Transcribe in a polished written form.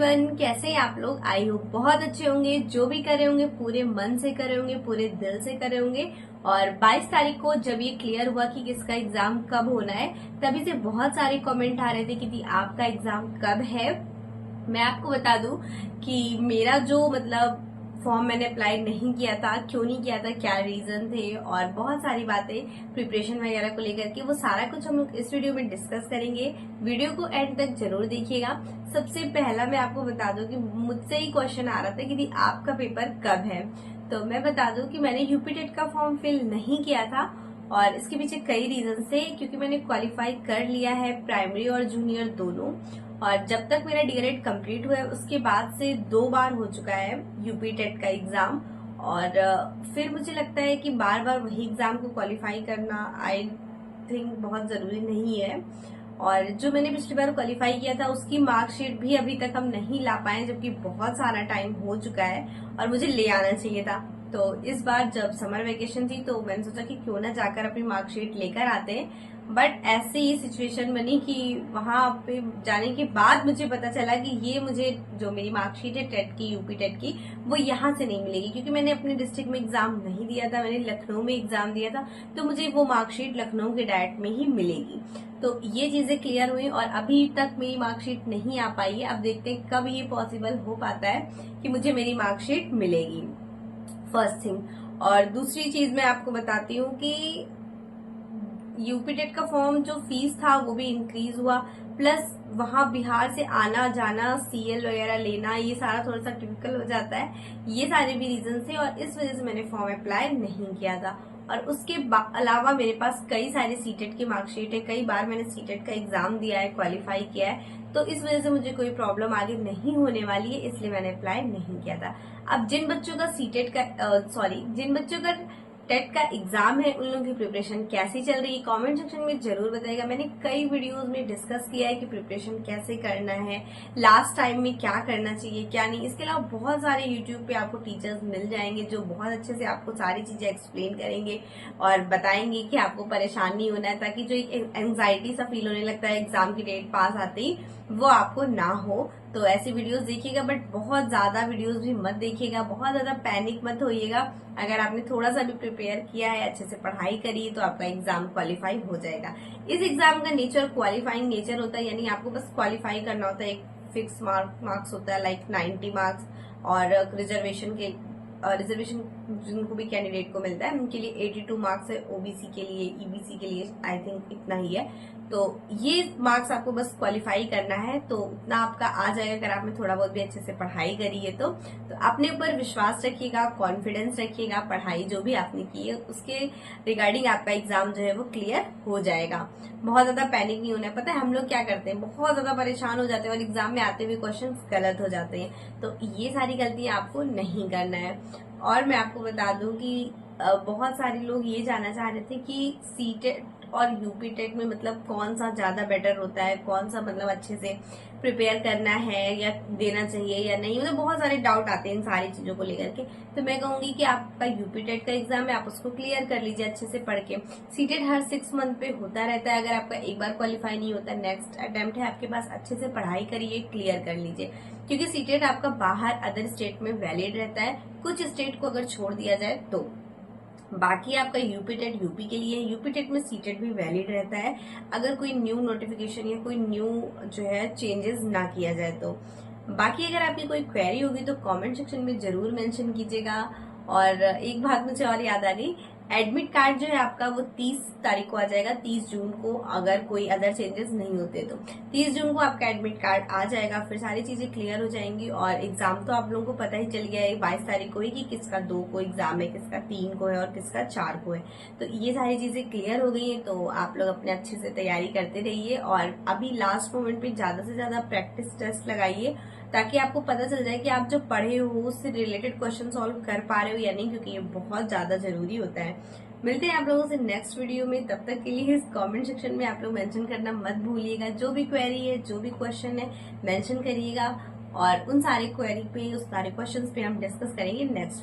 Everyone, कैसे हैं आप लोग। आई होप बहुत अच्छे होंगे। जो भी कर रहे होंगे पूरे मन से कर रहे होंगे, पूरे दिल से कर रहे होंगे। और 22 तारीख को जब ये क्लियर हुआ कि किसका एग्जाम कब होना है, तभी से बहुत सारे कमेंट आ रहे थे कि दी आपका एग्जाम कब है। मैं आपको बता दूं कि मेरा जो फॉर्म मैंने अप्लाई नहीं किया था, क्यों नहीं किया था, क्या रीजन थे और बहुत सारी बातें प्रिपरेशन वगैरह को लेकर के, वो सारा कुछ हम लोग इस वीडियो में डिस्कस करेंगे। वीडियो को एंड तक जरूर देखिएगा। सबसे पहला मैं आपको बता दूं कि मुझसे ही क्वेश्चन आ रहा था कि दी आपका पेपर कब है। तो मैं बता दूं कि मैंने यूपी टेट का फॉर्म फिल नहीं किया था और इसके पीछे कई रीजन थे, क्योंकि मैंने क्वालिफाई कर लिया है प्राइमरी और जूनियर दोनों। और जब तक मेरा डीएलएड कंप्लीट हुआ है उसके बाद से 2 बार हो चुका है यूपी टेट का एग्जाम। और फिर मुझे लगता है कि बार बार वही एग्जाम को क्वालिफाई करना आई थिंक बहुत जरूरी नहीं है। और जो मैंने पिछली बार क्वालिफाई किया था उसकी मार्कशीट भी अभी तक हम नहीं ला पाए, जबकि बहुत सारा टाइम हो चुका है और मुझे ले आना चाहिए था। तो इस बार जब समर वेकेशन थी तो मैंने सोचा कि क्यों ना जाकर अपनी मार्कशीट लेकर आते हैं। बट ऐसे ही सिचुएशन बनी कि वहां पे जाने के बाद मुझे पता चला कि ये मुझे जो मेरी मार्कशीट है टेट की, यूपी टेट की, वो यहाँ से नहीं मिलेगी, क्योंकि मैंने अपने डिस्ट्रिक्ट में एग्जाम नहीं दिया था, मैंने लखनऊ में एग्जाम दिया था। तो मुझे वो मार्कशीट लखनऊ के डायरेक्ट में ही मिलेगी। तो ये चीजें क्लियर हुई और अभी तक मेरी मार्कशीट नहीं आ पाई है। अब देखते हैं कब ये पॉसिबल हो पाता है कि मुझे मेरी मार्कशीट मिलेगी, फर्स्ट थिंग। और दूसरी चीज मैं आपको बताती हूँ कि यूपी टेट का फॉर्म जो फीस था वो भी इंक्रीज हुआ, प्लस वहां बिहार से आना जाना, सीएल वगैरह लेना, ये सारा थोड़ा सा टिपिकल हो जाता है। ये सारे भी रीजन थे और इस वजह से मैंने फॉर्म अप्लाई नहीं किया था। और उसके अलावा मेरे पास कई सारे सीटेट की मार्कशीट है, कई बार मैंने सीटेट का एग्जाम दिया है, क्वालिफाई किया है। तो इस वजह से मुझे कोई प्रॉब्लम आगे नहीं होने वाली है, इसलिए मैंने अप्लाई नहीं किया था। अब जिन बच्चों का सीटेट का जिन बच्चों का टेट का एग्जाम है, उन लोगों की प्रिपरेशन कैसी चल रही है कमेंट सेक्शन में जरूर बताइएगा। मैंने कई वीडियोस में डिस्कस किया है कि प्रिपरेशन कैसे करना है, लास्ट टाइम में क्या करना चाहिए क्या नहीं। इसके अलावा बहुत सारे यूट्यूब पे आपको टीचर्स मिल जाएंगे जो बहुत अच्छे से आपको सारी चीजें एक्सप्लेन करेंगे और बताएंगे कि आपको परेशान नहीं होना है, ताकि जो एक एंग्जाइटी सा फील होने लगता है एग्जाम की डेट पास आते ही, वो आपको ना हो। तो ऐसी वीडियोस देखिएगा, बट बहुत ज्यादा वीडियोस भी मत देखिएगा, बहुत ज्यादा पैनिक मत होइएगा। अगर आपने थोड़ा सा भी प्रिपेयर किया है, अच्छे से पढ़ाई करी, तो आपका एग्जाम क्वालिफाई हो जाएगा। इस एग्जाम का नेचर क्वालिफाइंग नेचर होता है, यानी आपको बस क्वालिफाई करना होता है। एक फिक्स मार्क्स होता है, लाइक 90 मार्क्स। और रिजर्वेशन जिनको भी कैंडिडेट को मिलता है उनके लिए 82 मार्क्स है, ओबीसी के लिए, ईबीसी के लिए आई थिंक इतना ही है। तो ये मार्क्स आपको बस क्वालिफाई करना है, तो उतना आपका आ जाएगा अगर आपने थोड़ा बहुत भी अच्छे से पढ़ाई करी है। तो अपने ऊपर विश्वास रखिएगा, कॉन्फिडेंस रखिएगा, पढ़ाई जो भी आपने की है उसके रिगार्डिंग आपका एग्जाम जो है वो क्लियर हो जाएगा। बहुत ज्यादा पैनिक नहीं होना है। पता है हम लोग क्या करते हैं, बहुत ज्यादा परेशान हो जाते हैं और एग्जाम में आते हुए क्वेश्चन गलत हो जाते हैं। तो ये सारी गलतियां आपको नहीं करना है। और मैं आपको बता दूं कि बहुत सारे लोग ये जानना चाह रहे थे कि सीटेट और यूपी टेट में कौन सा ज्यादा बेटर होता है, कौन सा अच्छे से प्रिपेयर करना है या देना चाहिए या नहीं। बहुत सारे डाउट आते हैं इन सारी चीजों को लेकर के। तो मैं कहूंगी कि आपका यूपी टेट का एग्जाम है, आप उसको क्लियर कर लीजिए अच्छे से पढ़ के। सीटेट हर 6 मंथ पे होता रहता है, अगर आपका एक बार क्वालिफाई नहीं होता, नेक्स्ट अटेम्प्ट है आपके पास, अच्छे से पढ़ाई करिए, क्लियर कर लीजिए। क्योंकि सीटेट आपका बाहर अदर स्टेट में वैलिड रहता है, कुछ स्टेट को अगर छोड़ दिया जाए तो। बाकी आपका यूपी टेट यूपी के लिए, यूपी टेट में सीटेट भी वैलिड रहता है अगर कोई न्यू नोटिफिकेशन या कोई न्यू जो है चेंजेस ना किया जाए तो। बाकी अगर आपकी कोई क्वेरी होगी तो कमेंट सेक्शन में जरूर मेंशन कीजिएगा। और एक बात मुझे और याद आ गई, एडमिट कार्ड जो है आपका वो 30 तारीख को आ जाएगा, 30 जून को, अगर कोई अदर चेंजेस नहीं होते तो 30 जून को आपका एडमिट कार्ड आ जाएगा। फिर सारी चीजें क्लियर हो जाएंगी और एग्जाम तो आप लोगों को पता ही चल गया है 22 तारीख को ही कि किसका 2 को एग्जाम है, किसका 3 को है और किसका 4 को है। तो ये सारी चीजें क्लियर हो गई है, तो आप लोग अपने अच्छे से तैयारी करते रहिए और अभी लास्ट मोमेंट पे ज्यादा से ज्यादा प्रैक्टिस टेस्ट लगाइए, ताकि आपको पता चल जाए कि आप जो पढ़े हो उससे रिलेटेड क्वेश्चन सॉल्व कर पा रहे हो या नहीं, क्योंकि ये बहुत ज्यादा जरूरी होता है। मिलते हैं आप लोगों से नेक्स्ट वीडियो में, तब तक के लिए इस कमेंट सेक्शन में आप लोग मेंशन करना मत भूलिएगा। जो भी क्वेरी है, जो भी क्वेश्चन है, मेंशन करिएगा और उन सारे क्वेरी पे, उस सारे क्वेश्चंस पे हम डिस्कस करेंगे नेक्स्ट।